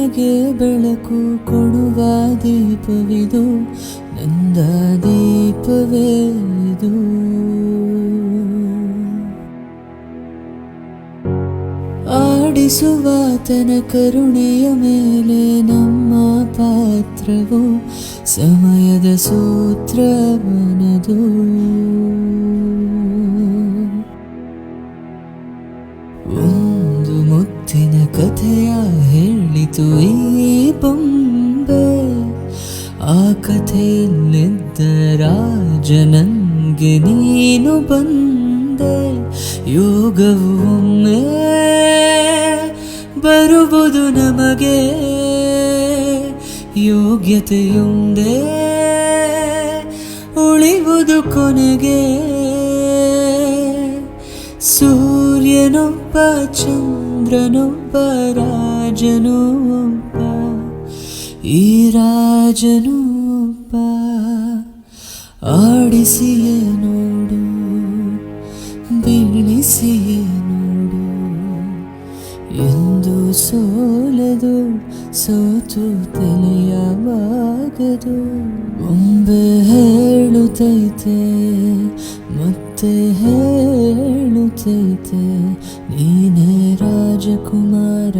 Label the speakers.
Speaker 1: ನನಗೆ ಬೆಳಕು ಕೊಡುವ ದೀಪವಿದು, ನಂದ ದೀಪವೇ ಇದು. ಆಡಿಸುವಾತನ ಕರುಣೆಯ ಮೇಲೆ ನಮ್ಮ ಪಾತ್ರವು, ಸಮಯದ ಸೂತ್ರವನದು. ಒಂದು ಮುತ್ತಿನ ಕಥೆಯ ಹೇಳಿತು ಈ ಬೊಂಬೆ, ಆ ಕಥೆಯಲ್ಲಿದ್ದ ರಾಜ ನಂಗೆ ನೀನು ಬಂದೆ. ಯೋಗವು ಒಮ್ಮೆ ಬರುವುದು ನಮಗೆ, ಯೋಗ್ಯತೆಯೊಂದೇ ಉಳಿವುದು ಕೊನೆಗೆ. ಸೂರ್ಯನೊಬ್ಬ ಚಂದ್ರನೊಬ್ಬ ರಾಜನೂ ಒಬ್ಬ, ಈ ರಾಜನೂ ಒಬ್ಬ. ಆಡಿಸಿಯೇ ನೋಡು, ಬೀಳಿಸಿಯೇ ನೋಡು, ಎಂದು ಸೋಲದು, ಸೋತು ತಲೆಯವಾಗದು. ಒಮ್ಮೆ ಹೇಳುತ್ತೈತೆ ಮತ್ತೆ ಹೇಳುತ್ತೈತೆ, ನೀನೇ ರಾಜಕುಮಾರ.